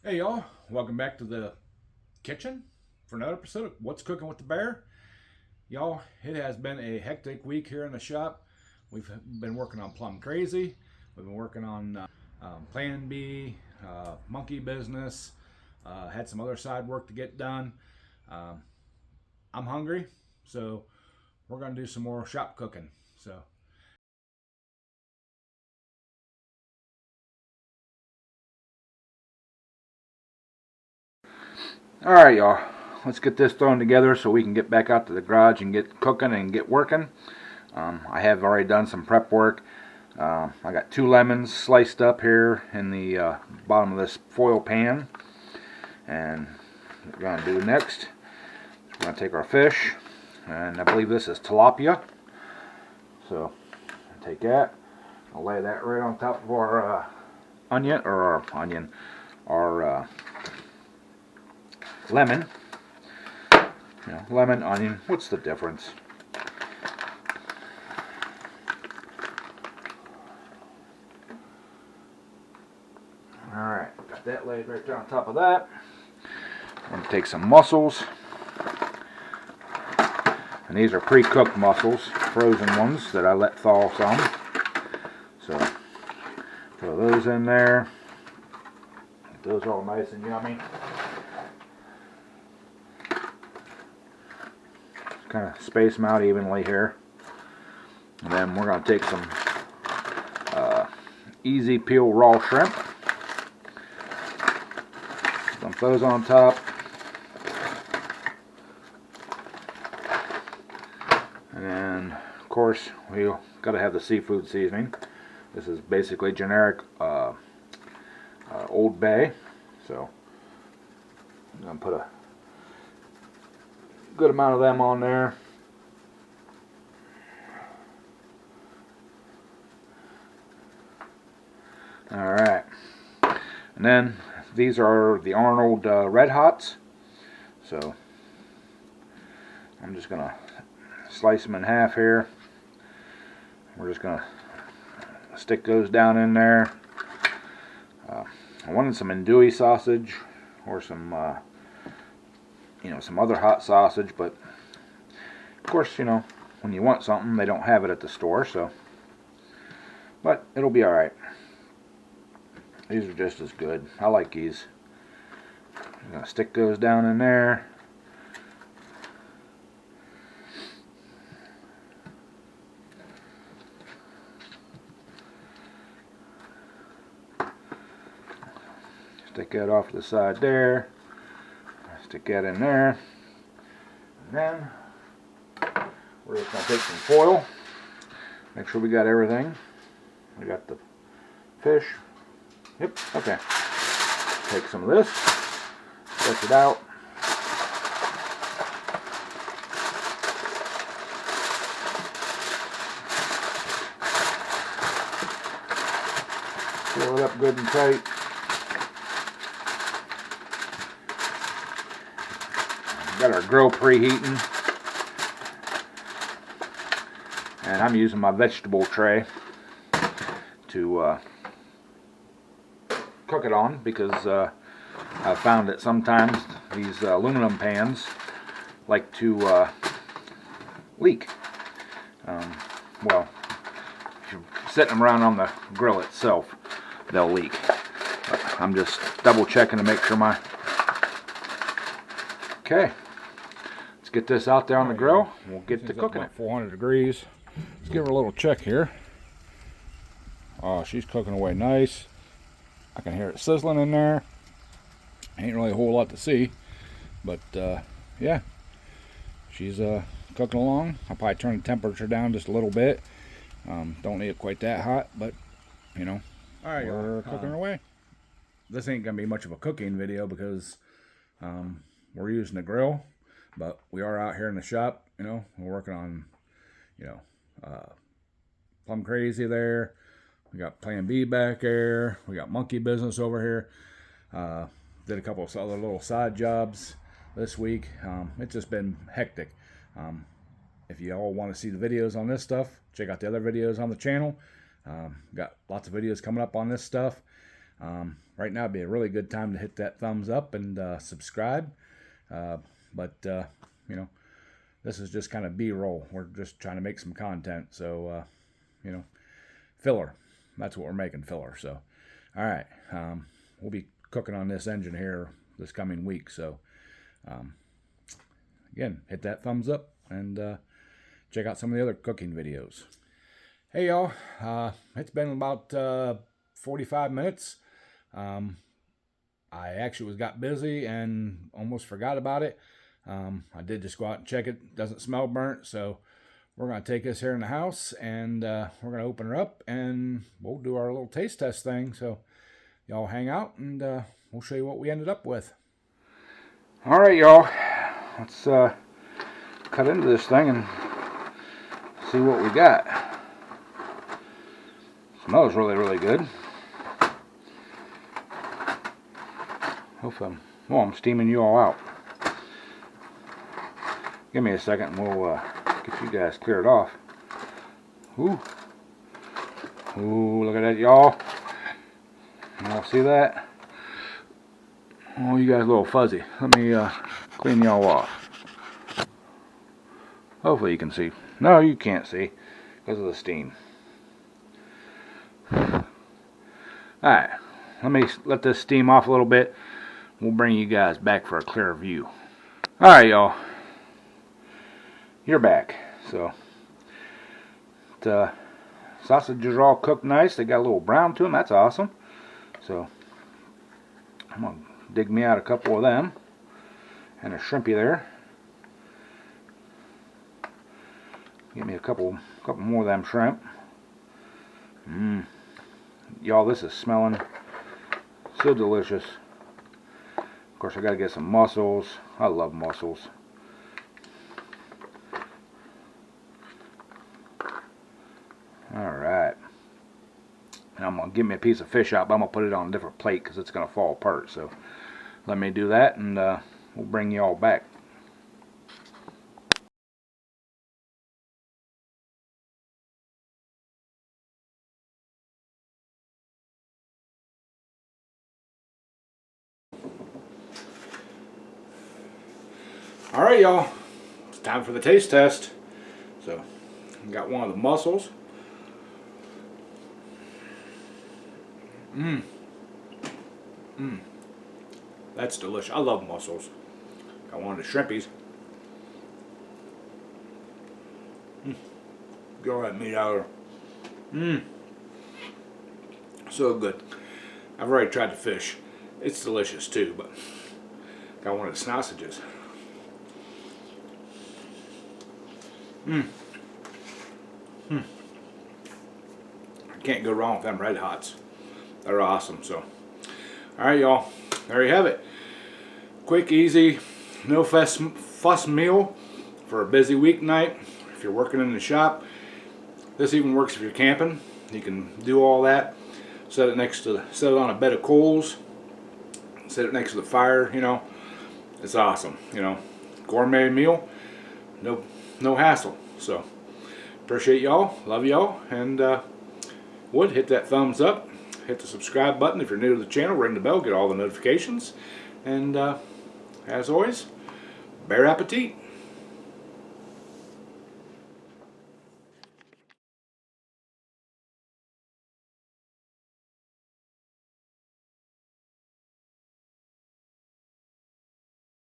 Hey y'all, welcome back to the kitchen for another episode of What's Cooking with the Bear. Y'all, it has been a hectic week here in the shop. We've been working on Plum Crazy. We've been working on Plan B, monkey business. Had some other side work to get done. Um, I'm hungry, so we're going to do some more shop cooking. So, all right, y'all. Let's get this thrown together so we can get back out to the garage and get cooking and get working. I have already done some prep work. I got 2 lemons sliced up here in the bottom of this foil pan. And what we're going to do next is we're going to take our fish, and I believe this is tilapia. So I'll take that. I'll lay that right on top of our our lemon. Lemon, onion, what's the difference? Alright, got that laid right there on top of that. I'm going to take some mussels. And these are pre-cooked mussels, frozen ones that I let thaw some. So, throw those in there. Get those all nice and yummy. Just kind of space them out evenly here. And then we're going to take some easy peel raw shrimp. Dump those on top. And then, of course, we got to have the seafood seasoning. This is basically generic Old Bay. So I'm going to put a good amount of them on there. Alright. And then these are the Arnold Red Hots. So I'm just going to slice them in half here. We're just going to stick those down in there. I wanted some andouille sausage or some some other hot sausage, but of course, when you want something, they don't have it at the store, so but it'll be alright. These are just as good. I like these. I'm going to stick those down in there. Stick that off to the side there. Stick that in there. And then we're just going to take some foil. Make sure we got everything. We got the fish. Yep, okay. Take some of this. Stretch it out. Seal it up good and tight. Got our grill preheating, and I'm using my vegetable tray to cook it on because I've found that sometimes these aluminum pans like to leak. Well, if you're setting them around on the grill itself, they'll leak. But I'm just double checking to make sure my... Okay. Get this out there on the grill. We'll get to cooking it. 400 degrees. Let's give her a little check here. Oh, she's cooking away nice. I can hear it sizzling in there. Ain't really a whole lot to see, but yeah, she's cooking along. I'll probably turn the temperature down just a little bit. Don't need it quite that hot, but all right, we're cooking away. This ain't gonna be much of a cooking video because we're using the grill. But we are out here in the shop, we're working on, Plum Crazy there. We got Plan B back there. We got Monkey Business over here. Did a couple of other little side jobs this week. It's just been hectic. If you all want to see the videos on this stuff, check out the other videos on the channel. Got lots of videos coming up on this stuff. Right now would be a really good time to hit that thumbs up and subscribe. You know, this is just kind of B-roll. We're just trying to make some content. So, you know, filler. That's what we're making, filler. So, all right. We'll be cooking on this engine here this coming week. So, again, hit that thumbs up and check out some of the other cooking videos. Hey, y'all. It's been about 45 minutes. I actually got busy and almost forgot about it. I did just go out and check it. Doesn't smell burnt, so we're going to take this here in the house and we're going to open her up and we'll do our little taste test thing. So y'all hang out and we'll show you what we ended up with. All right, y'all. Let's cut into this thing and see what we got. Smells really, really good. I'm steaming you all out. Give me a second and we'll get you guys cleared off. Ooh. Ooh, look at that, y'all. Y'all see that? Oh, you guys a little fuzzy. Let me clean y'all off. Hopefully you can see. No, you can't see because of the steam. Alright, let me let this steam off a little bit. We'll bring you guys back for a clearer view. Alright, y'all. You're back. So, the sausages are all cooked nice. They got a little brown to them. That's awesome. So, I'm going to dig me out a couple of them. And a shrimpy there. Give me a couple more of them shrimp. Y'all, this is smelling so delicious. Of course, I got to get some mussels. I love mussels. Alright. And I'm going to give me a piece of fish out, but I'm going to put it on a different plate because it's going to fall apart. So let me do that and we'll bring you all back. Alright, y'all. It's time for the taste test. So, I got one of the mussels. That's delicious. I love mussels. Got one of the shrimpies. Get all that meat out of there. So good. I've already tried the fish. It's delicious too, but got one of the sausages. I can't go wrong with them Red Hots. They're awesome. So, alright, y'all. There you have it. Quick, easy, no fuss meal for a busy weeknight. If you're working in the shop, this even works if you're camping. You can do all that. Set it on a bed of coals. Set it next to the fire. You know, it's awesome. You know, gourmet meal. No hassle. So, appreciate y'all. Love y'all. And hit that thumbs up. Hit the subscribe button if you're new to the channel. Ring the bell. Get all the notifications. And as always, bon appetit.